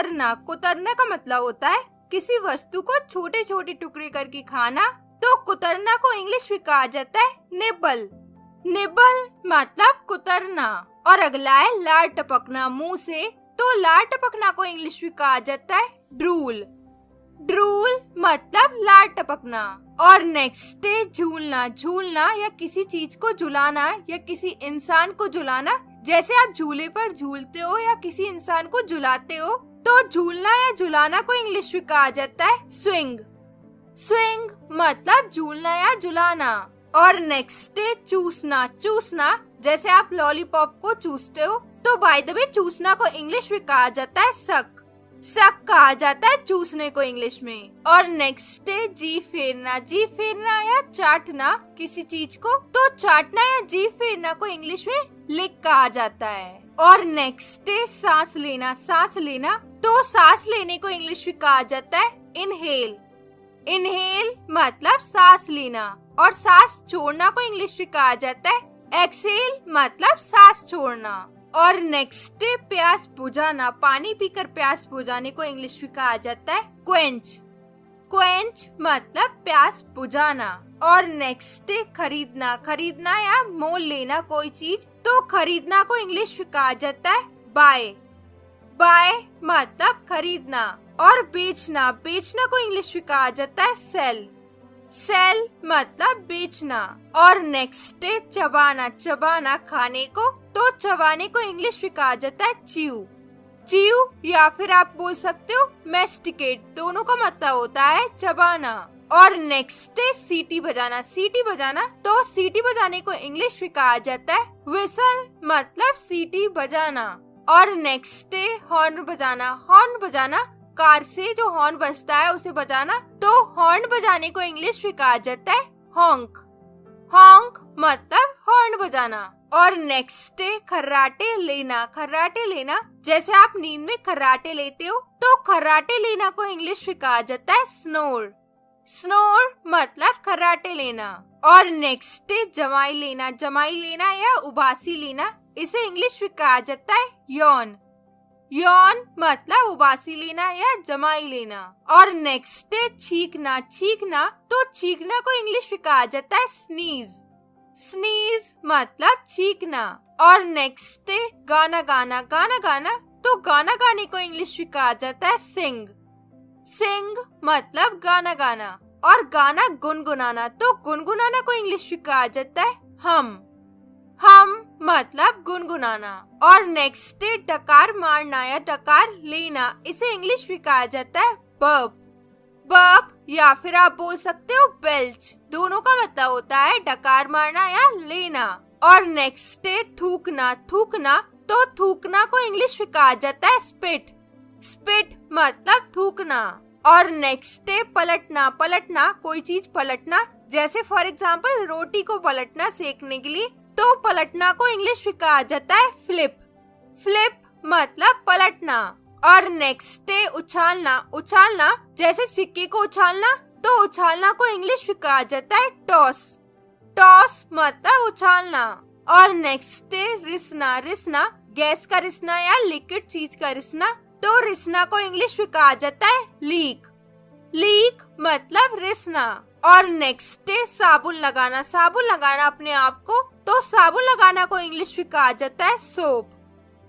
कुतरना। कुतरना का मतलब होता है किसी वस्तु को छोटे छोटे टुकड़े करके खाना। तो कुतरना को इंग्लिश में कहा जाता है निबल। निबल मतलब कुतरना। और अगला है लार टपकना मुंह से। तो लार टपकना को इंग्लिश में कहा जाता है ड्रूल। ड्रूल मतलब लार टपकना। और नेक्स्ट है झूलना। झूलना या किसी चीज को झुलाना या किसी इंसान को झुलाना। जैसे आप झूले पर झूलते हो या किसी इंसान को झुलाते हो, तो झूलना या झुलाना को इंग्लिश में कहा जाता है स्विंग। स्विंग मतलब झूलना या झुलाना। और नेक्स्ट है चूसना। चूसना जैसे आप लॉलीपॉप को चूसते हो, तो बाय द वे चूसना को इंग्लिश में कहा जाता है सक। सक कहा जाता है चूसने को इंग्लिश में। और नेक्स्ट है जीभ फेरना। जीभ फेरना या चाटना किसी चीज को, तो चाटना या जीभ फेरना को इंग्लिश में लिक कहा जाता है। और नेक्स्ट है सांस लेना। सांस लेना, तो सांस लेने को इंग्लिश में कहा जाता है इनहेल। इनहेल मतलब सांस लेना। और सांस छोड़ना को इंग्लिश में कहा जाता है एक्सहेल मतलब सांस छोड़ना। और नेक्स्ट है प्यास बुझाना। पानी पीकर प्यास बुझाने को इंग्लिश में कहा जाता है क्वेंच। क्वेंच मतलब प्यास बुझाना। और नेक्स्ट है खरीदना। खरीदना या मोल लेना कोई चीज, तो खरीदना को इंग्लिश में कहा जाता है बाय। बाय मतलब खरीदना। और बेचना। बेचना को इंग्लिश में कहा जाता है सेल। सेल मतलब बेचना। और नेक्स्ट है चबाना। चबाना खाने को, तो चबाने को इंग्लिश में कहा जाता है च्यू। च्यू या फिर आप बोल सकते हो मैस्टिकेट, दोनों का मतलब होता है चबाना। और नेक्स्ट है सीटी बजाना। सीटी बजाना, तो सीटी बजाने को इंग्लिश में कहा जाता है विसल मतलब सीटी बजाना। और नेक्स्ट है हॉर्न बजाना। हॉर्न बजाना कार से जो हॉर्न बजता है उसे बजाना, तो हॉर्न बजाने को इंग्लिश में कहा जाता है हॉन्क। हॉन्क मतलब हॉर्न बजाना। और नेक्स्ट है खर्राटे लेना। खर्राटे लेना जैसे आप नींद में खर्राटे लेते हो, तो खर्राटे लेना को इंग्लिश में कहा जाता है स्नोर। स्नोर मतलब खर्राटे लेना। और नेक्स्ट है जमाई लेना। जमाई लेना या उबासी लेना, इसे इंग्लिश में कहा जाता है यौन। यौन मतलब उबासी लेना या जमाई लेना। और नेक्स्ट है छींकना। छींकना, तो छींकना को इंग्लिश में कहा जाता है स्नीज। स्नीज मतलब छींकना। और नेक्स्ट है गाना गाना। गाना गाना, तो गाना गाने को इंग्लिश में कहा जाता है सिंग। सिंग मतलब गाना गाना। और गाना गुनगुनाना, तो गुनगुनाना को इंग्लिश में कहा जाता है हम। हम मतलब गुनगुनाना। और नेक्स्ट है डकार मारना या डकार लेना, इसे इंग्लिश में कहा जाता है बर्प। बर्प या फिर आप बोल सकते हो बेल्च, दोनों का मतलब होता है डकार मारना या लेना। और नेक्स्ट है थूकना। थूकना, तो थूकना को इंग्लिश में कहा जाता है स्पिट। स्पिट मतलब थूकना। और नेक्स्ट है पलटना। पलटना कोई चीज पलटना, जैसे फॉर एग्जाम्पल रोटी को पलटना सेकने के लिए, तो पलटना को इंग्लिश में कहा जाता है फ्लिप। फ्लिप मतलब पलटना। और नेक्स्ट है उछालना। उछालना जैसे सिक्के को उछालना, तो उछालना को इंग्लिश में कहा जाता है टॉस। टॉस मतलब उछालना। और नेक्स्ट है रिसना। रिसना गैस का रिसना या लिक्विड चीज का रिसना, तो रिसना को इंग्लिश में कहा जाता है लीक। लीक मतलब रिसना। और नेक्स्ट है साबुन लगाना। साबुन लगाना अपने आप को, तो साबुन लगाना को इंग्लिश में कहा जाता है सोप।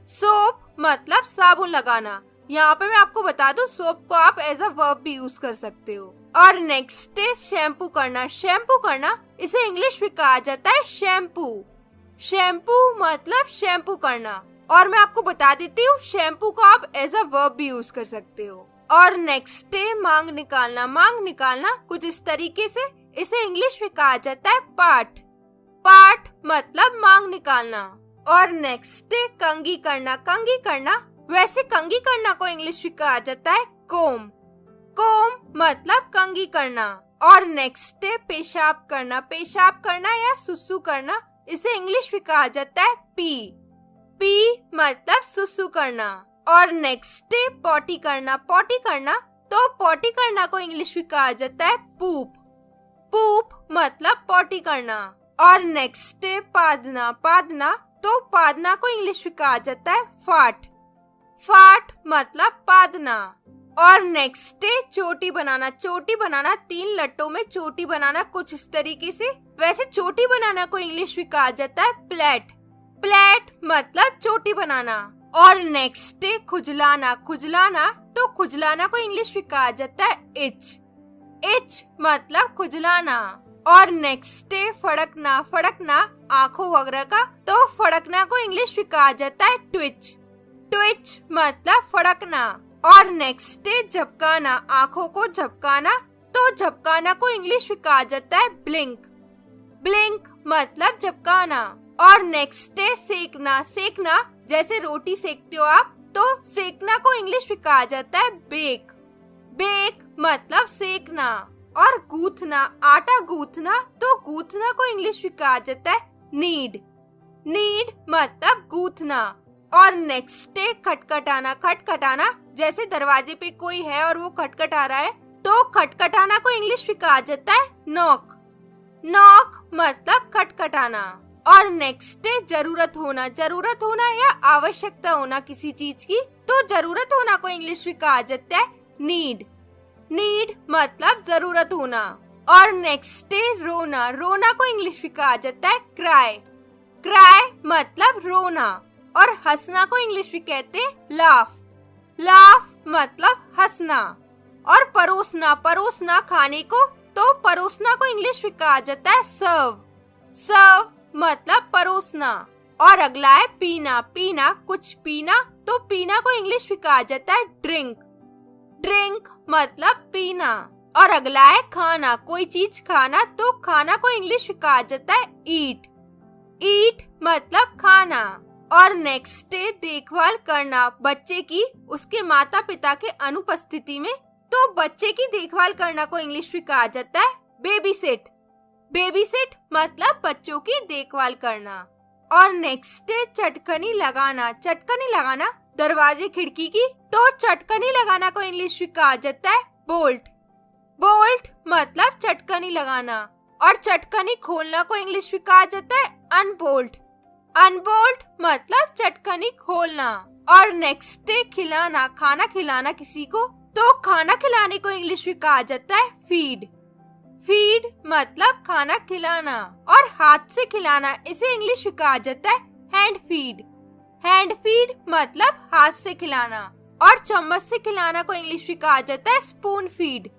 सोप मतलब साबुन लगाना। यहाँ पे मैं आपको बता दूं, सोप को आप एज अ वर्ब भी यूज कर सकते हो। और नेक्स्ट है शैम्पू करना। शैम्पू करना, इसे इंग्लिश में कहा जाता है शैम्पू। शैम्पू मतलब शैम्पू करना। और मैं आपको बता देती हूँ, शैम्पू को आप एज अ वर्ब भी यूज कर सकते हो। और नेक्स्ट है मांग निकालना। मांग निकालना कुछ इस तरीके से, इसे इंग्लिश में कहा जाता है पार्ट। पार्ट मतलब मांग निकालना। और नेक्स्ट है कंघी करना। कंघी करना, वैसे कंघी करना को इंग्लिश में कहा जाता है कोम। कोम मतलब कंघी करना। और नेक्स्ट है पेशाब करना। पेशाब करना या सुसु करना, इसे इंग्लिश में कहा जाता है पी। पी मतलब सुसु करना। और नेक्स्ट है पॉटी करना। पॉटी करना, तो पॉटी करना को इंग्लिश में कहा जाता है पूप। पूप मतलब पॉटी करना। और नेक्स्ट है पादना। पादना, तो पादना को इंग्लिश में कहा जाता है फाट। फाट मतलब पादना। और नेक्स्ट है चोटी बनाना। चोटी बनाना 3 लट्टों में चोटी बनाना कुछ इस तरीके से। वैसे चोटी बनाना को इंग्लिश में कहा जाता है प्लेट। प्लेट मतलब चोटी बनाना। और नेक्स्ट है खुजलाना। खुजलाना तो खुजलाना को इंग्लिश में कहा जाता है इच। इच मतलब खुजलाना। और नेक्स्ट है फड़कना। फड़कना आंखों वगैरह का, तो फड़कना को इंग्लिश में कहा जाता है ट्विच। ट्विच मतलब फड़कना। और नेक्स्ट है झपकाना। आंखों को झपकाना, तो झपकाना को इंग्लिश में कहा जाता है ब्लिंक। ब्लिंक मतलब झपकाना। और नेक्स्ट है सेकना। सेकना जैसे रोटी सेकते हो आप, तो सेकना को इंग्लिश में कहा जाता है बेक। बेक मतलब सेकना। और गूंथना, आटा गूंथना, तो गूंथना को इंग्लिश में कहा जाता है नीड। नीड मतलब गूंथना। और नेक्स्ट है खटखटाना। खटखटाना जैसे दरवाजे पे कोई है और वो खटखटा रहा है, तो खटखटाना को इंग्लिश में कहा जाता है नॉक। नॉक मतलब खटखटाना। और नेक्स्ट है जरूरत होना। जरूरत होना या आवश्यकता होना किसी चीज की, तो जरूरत होना को इंग्लिश में कहा जाता है नीड। नीड मतलब जरूरत होना। और नेक्स्ट है रोना। रोना को इंग्लिश में कहा जाता है क्राई। क्राई मतलब रोना। और हंसना को इंग्लिश में कहते हैं लाफ। लाफ मतलब हंसना। और परोसना। परोसना खाने को, तो परोसना को इंग्लिश में कहा जाता है सर्व। सर्व मतलब परोसना। और अगला है पीना। पीना कुछ पीना, तो पीना को इंग्लिश में कहा जाता है ड्रिंक। ड्रिंक मतलब पीना। और अगला है खाना। कोई चीज खाना, तो खाना को इंग्लिश में कहा जाता है ईट। ईट मतलब खाना। और नेक्स्ट है देखभाल करना बच्चे की, उसके माता पिता के अनुपस्थिति में, तो बच्चे की देखभाल करना को इंग्लिश में कहा जाता है बेबी सिट। बेबी सिट मतलब बच्चों की देखभाल करना। और नेक्स्ट है चटकनी लगाना। चटकनी लगाना दरवाजे खिड़की की, तो चटकनी लगाना को इंग्लिश में कहा जाता है बोल्ट। बोल्ट मतलब चटकनी लगाना। और चटकनी खोलना को इंग्लिश में कहा जाता है अनबोल्ट। अनबोल्ट मतलब चटकनी खोलना। और नेक्स्ट है खिलाना। खाना खिलाना किसी को, तो खाना खिलाने को इंग्लिश में कहा जाता है फीड। फीड मतलब खाना खिलाना। और हाथ से खिलाना, इसे इंग्लिश में कहा जाता है हैंड फीड। हैंड फीड मतलब हाथ से खिलाना। और चम्मच से खिलाना को इंग्लिश में कहा जाता है स्पून फीड।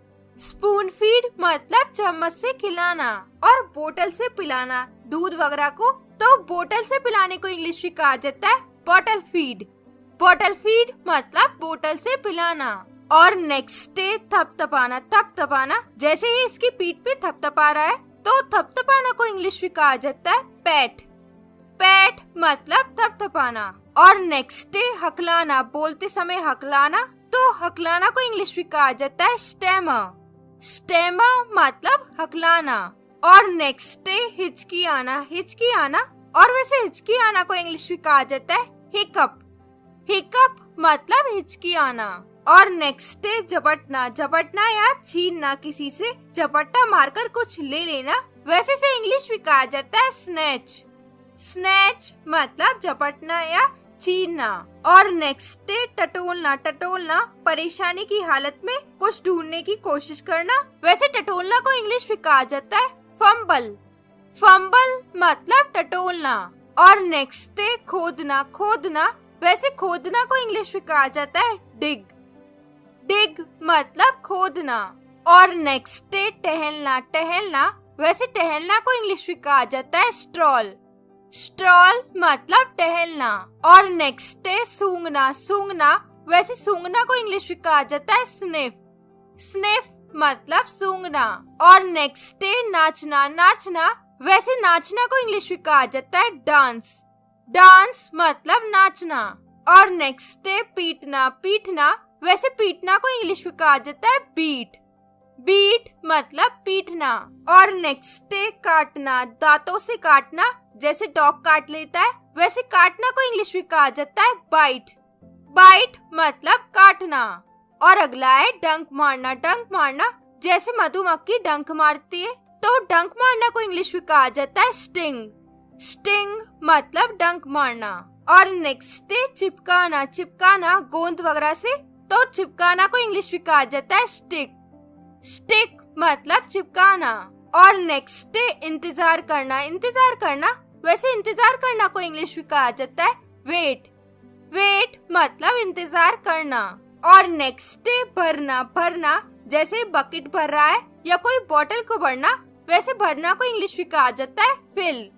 स्पून फीड मतलब चम्मच से खिलाना। और बोतल से पिलाना दूध वगैरह को, तो बोतल से पिलाने को इंग्लिश में कहा जाता है बॉटल फीड। बॉटल फीड मतलब बोतल से पिलाना। और नेक्स्ट है थपथपाना। थपथपाना जैसे ही इसकी पीठ पे थपथपा रहा है, तो थपथपाना को इंग्लिश में कहा जाता है पैट। पैट मतलब थपथपाना। और नेक्स्ट है हकलाना। बोलते समय हकलाना, तो हकलाना को इंग्लिश में कहा जाता है स्टेमर। स्टेमर मतलब हकलाना। और नेक्स्ट है हिचकी आना। हिचकी आना, और वैसे हिचकी आना को इंग्लिश में कहा जाता है हिकअप। हिकअप मतलब हिचकी आना। और नेक्स्ट है झपटना। झपटना या छीनना, किसी से झपट्टा मारकर कुछ ले लेना, वैसे से इंग्लिश में कहा जाता है स्नैच। स्नैच मतलब झपटना या छीनना। और नेक्स्ट है टटोलना। टटोलना परेशानी की हालत में कुछ ढूंढने की कोशिश करना, वैसे टटोलना को इंग्लिश में कहा जाता है फंबल। फंबल मतलब टटोलना। और नेक्स्ट है खोदना। खोदना वैसे खोदना को इंग्लिश में कहा जाता है डिग। डिग मतलब खोदना। और नेक्स्ट है टहलना। टहलना वैसे टहलना को इंग्लिश में कहा जाता है स्ट्रॉल। स्ट्रॉल मतलब टहलना। और नेक्स्ट है सूंघना। सूंघना वैसे सूंघना को इंग्लिश में कहा जाता है स्निफ। स्निफ मतलब सूंघना। और नेक्स्ट है नाचना। नाचना वैसे नाचना को इंग्लिश में कहा जाता है डांस। डांस मतलब नाचना। और नेक्स्ट है पीटना। पीटना वैसे पीटना को इंग्लिश में कहा जाता है बीट। बीट मतलब पीटना। और नेक्स्ट है काटना। दांतों से काटना, जैसे डॉग काट लेता है, वैसे काटना को इंग्लिश में कहा जाता है बाइट। बाइट मतलब काटना। और अगला है डंक मारना। डंक मारना जैसे मधुमक्खी डंक मारती है, तो डंक मारना को इंग्लिश में कहा जाता है स्टिंग। स्टिंग मतलब डंक मारना। और नेक्स्ट डे चिपकाना, चिपकाना गोंद वगैरह से, तो चिपकाना को इंग्लिश में कहा जाता है स्टिक। स्टिक मतलब चिपकाना। और नेक्स्ट डे इंतजार करना, इंतजार करना, वैसे इंतजार करना को इंग्लिश में कहा जाता है वेट। वेट मतलब इंतजार करना। और नेक्स्ट डे भरना, भरना जैसे बकेट भर रहा है या कोई बोतल को भरना, वैसे भरना को इंग्लिश में कहा जाता है फिल।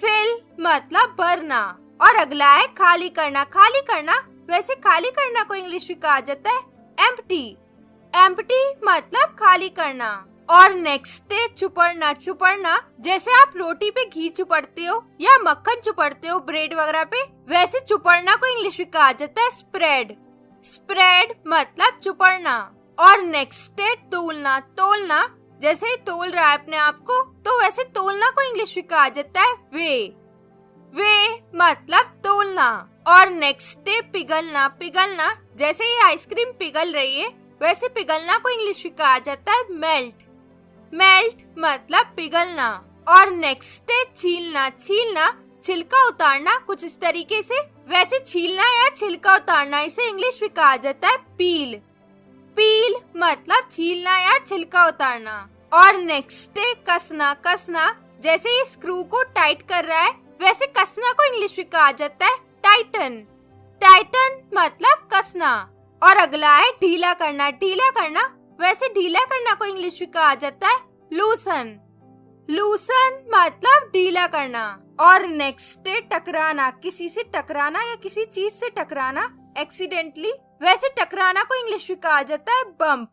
फिल मतलब भरना। और अगला है खाली करना, खाली करना, वैसे खाली करना को इंग्लिश में कहा जाता है एम्प्टी। एम्प्टी मतलब खाली करना। और नेक्स्ट डे चुपड़ना, चुपड़ना जैसे आप रोटी पे घी चुपड़ते हो या मक्खन चुपड़ते हो ब्रेड वगैरह पे, वैसे चुपड़ना को इंग्लिश में कहा जाता है स्प्रेड। स्प्रेड मतलब चुपड़ना। और नेक्स्ट डे तोलना, तोलना जैसे तोल रहा है अपने आप को, तो वैसे तोलना को इंग्लिश में कहा जाता है वे। वे मतलब तोलना। और नेक्स्ट डे पिघलना, पिघलना जैसे ये आइसक्रीम पिघल रही है, वैसे पिघलना को इंग्लिश में कहा जाता है मेल्ट। मेल्ट मतलब पिघलना। और नेक्स्ट डे छीलना, छीलना छिलका उतारना कुछ इस तरीके से, वैसे छीलना या छिलका उतारना इसे इंग्लिश में कहा जाता है पील। पील मतलब छीलना या छिलका उतारना। और नेक्स्ट डे कसना, कसना जैसे ये स्क्रू को टाइट कर रहा है, वैसे कसना को इंग्लिश में कहा जाता है टाइटन। टाइटन मतलब कसना। और अगला है ढीला करना, ढीला करना, वैसे ढीला करना को इंग्लिश में कहा जाता है लूसन। लूसन मतलब ढीला करना। और नेक्स्ट डे टकराना, किसी से टकराना या किसी चीज से टकराना एक्सीडेंटली, वैसे टकराना को इंग्लिश में कहा जाता है बम्प।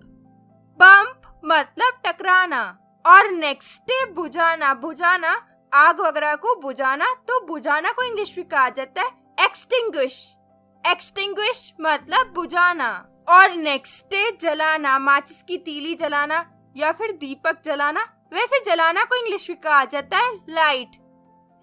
बम्प मतलब टकराना। और नेक्स्ट डे बुझाना, बुझाना आग वगैरह को बुझाना, तो बुझाना को इंग्लिश में कहा जाता है एक्सटिंग्विश। एक्सटिंग्विश मतलब बुझाना। और नेक्स्ट डे जलाना, माचिस की तीली जलाना या फिर दीपक जलाना, वैसे जलाना को इंग्लिश में कहा जाता है लाइट।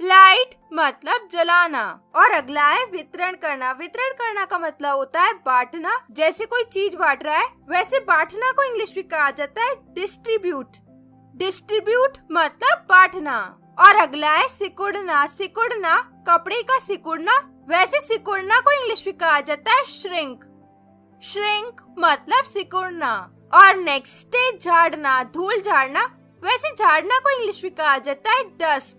लाइट मतलब जलाना। और अगला है वितरण करना। वितरण करना का मतलब होता है बांटना, जैसे कोई चीज बांट रहा है, वैसे बांटना को इंग्लिश में कहा जाता है डिस्ट्रीब्यूट। डिस्ट्रीब्यूट मतलब बांटना। और अगला है सिकुड़ना, सिकुड़ना कपड़े का सिकुड़ना, वैसे सिकुड़ना को इंग्लिश में कहा जाता है श्रिंक। श्रिंक मतलब सिकुड़ना। और नेक्स्ट डे झाड़ना, धूल झाड़ना, वैसे झाड़ना को इंग्लिश में कहा जाता है डस्ट।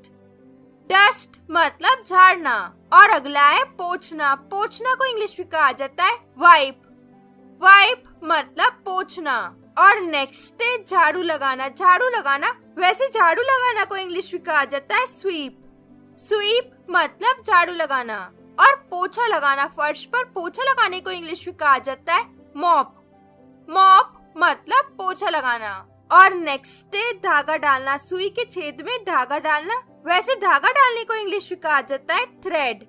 डस्ट मतलब झाड़ना। और अगला है पोंछना, पोंछना को इंग्लिश में कहा जाता है वाइप। वाइप मतलब पोंछना। और नेक्स्ट डे झाड़ू लगाना, झाड़ू लगाना, वैसे झाड़ू लगाना को इंग्लिश में कहा जाता है स्वीप। स्वीप मतलब झाड़ू लगाना। और पोछा लगाना, फर्श पर पोछा लगाने को इंग्लिश में कहा जाता है मॉप। मॉप मतलब पोछा लगाना। और नेक्स्ट डे धागा डालना, सुई के छेद में धागा डालना, वैसे धागा डालने को इंग्लिश में कहा जाता है थ्रेड।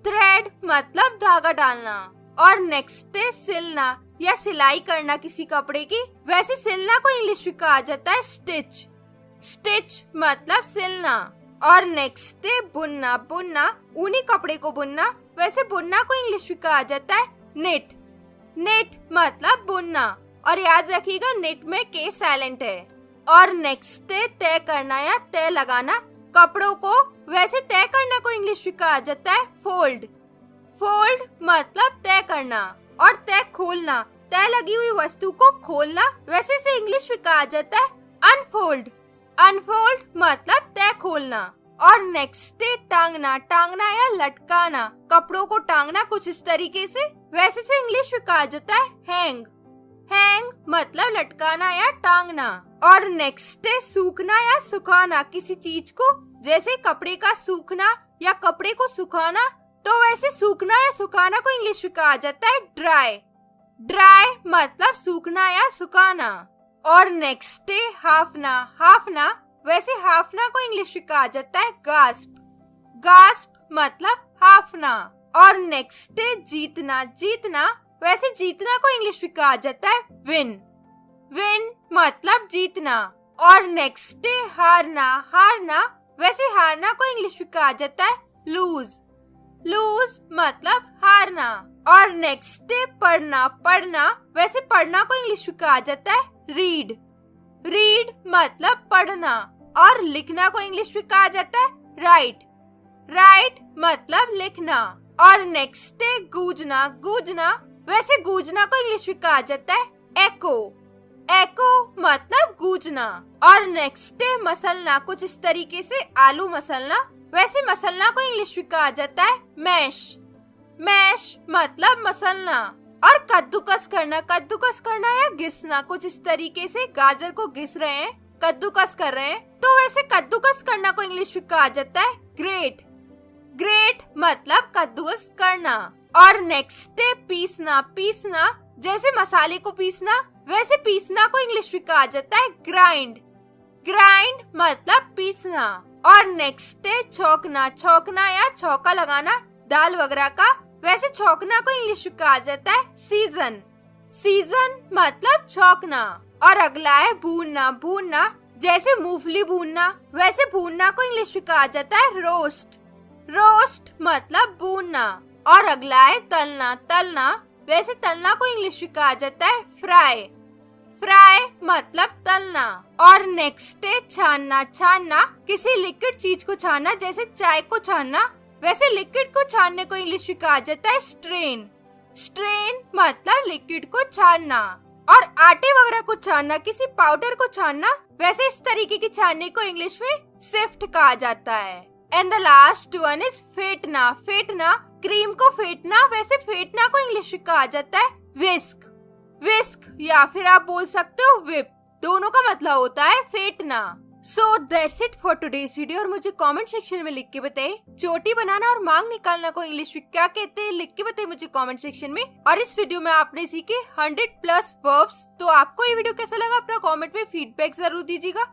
थ्रेड मतलब धागा डालना। और नेक्स्ट डे सिलना या सिलाई करना किसी कपड़े की, वैसे सिलना को इंग्लिश में कहा जाता है स्टिच। स्टिच मतलब सिलना। और नेक्स्ट डे बुनना, बुनना ऊनी कपड़े को बुनना, वैसे बुनना को इंग्लिश में कहा जाता है निट। निट मतलब बुनना। और याद रखिएगा निट में के साइलेंट है। और नेक्स्ट डे तय करना या तय लगाना कपड़ों को, वैसे तय करना को इंग्लिश में कहा जाता है फोल्ड। फोल्ड मतलब तय करना। और तय खोलना, तय लगी हुई वस्तु को खोलना, वैसे इसे इंग्लिश में कहा जाता है अनफोल्ड। अनफोल्ड मतलब तय खोलना। और नेक्स्ट डे टांगना, टांगना या लटकाना, कपड़ों को टांगना कुछ इस तरीके से, वैसे से इंग्लिश में कहा जाता है हैंग। हैंग मतलब लटकाना या टांगना। और नेक्स्ट डे सूखना या सुखाना किसी चीज को, जैसे कपड़े का सूखना या कपड़े को सुखाना, तो वैसे सूखना या सुखाना को इंग्लिश में कहा जाता है ड्राई। ड्राई मतलब सूखना या सुखाना। और नेक्स्ट डे हाफना, हाफना, वैसे हाफना को इंग्लिश में कहा जाता है गास्प। गास्प मतलब हाफना। और नेक्स्ट डे जीतना, जीतना, वैसे जीतना को इंग्लिश में कहा जाता है विन। विन मतलब जीतना। और नेक्स्ट डे हारना, हारना, वैसे हारना को इंग्लिश में कहा जाता है लूज। लूज मतलब हारना। और नेक्स्ट डे पढ़ना, पढ़ना, वैसे पढ़ना को इंग्लिश में कहा जाता है रीड। रीड मतलब पढ़ना। और लिखना को इंग्लिश में कहा जाता है राइट। राइट मतलब लिखना। और नेक्स्ट है गूंजना। गूंजना, वैसे गूंजना को इंग्लिश में कहा जाता है एको। एको मतलब गूंजना। और नेक्स्ट है मसलना, कुछ इस तरीके से आलू मसलना, वैसे मसलना को इंग्लिश में कहा जाता है मैश। मैश मतलब मसलना। और कद्दूकस करना, कद्दूकस करना या घिसना, कुछ इस तरीके से गाजर को घिस रहे हैं, कद्दूकस कर रहे हैं, तो वैसे कद्दूकस करना को इंग्लिश में कहा जाता है ग्रेट। ग्रेट मतलब कद्दूकस करना। और नेक्स्ट है पीसना। पीसना, जैसे मसाले को पीसना, वैसे पीसना को इंग्लिश में कहा जाता है ग्राइंड। ग्राइंड मतलब पीसना। और नेक्स्ट है छौंकना। छौंकना या छौंका लगाना दाल वगैरह का, वैसे छौंकना को इंग्लिश में कहा जाता है सीजन। सीजन मतलब छौंकना। और अगला है भूनना। भूनना, जैसे मूंगफली भूनना, वैसे भूनना को इंग्लिश में कहा जाता है रोस्ट। रोस्ट मतलब भूनना। और अगला है तलना। तलना, वैसे तलना को इंग्लिश में कहा जाता है फ्राई। फ्राई मतलब तलना। और नेक्स्ट है छानना। छानना, किसी लिक्विड चीज को छानना, जैसे चाय को छानना, वैसे लिक्विड को छानने को इंग्लिश में कहा जाता है स्ट्रेन। स्ट्रेन मतलब लिक्विड को छानना। और आटे वगैरह को छानना, किसी पाउडर को छानना, वैसे इस तरीके की छानने को इंग्लिश में सिफ्ट कहा जाता है। And the last one is फेंटना। फेंटना, क्रीम को फेंटना, वैसे फेंटना को इंग्लिश में कहा जाता है विस्क। विस्क या फिर आप बोल सकते हो whip, दोनों का मतलब होता है फेंटना। So that's it for today's video. और मुझे कमेंट सेक्शन में लिख के बताइए चोटी बनाना और मांग निकालना को इंग्लिश में क्या कहते हैं, लिख के बताइए मुझे कमेंट सेक्शन में। और इस वीडियो में आपने सीखे 100+ वर्ब्स। तो आपको ये वीडियो कैसा लगा अपना कमेंट में फीडबैक जरूर दीजिएगा।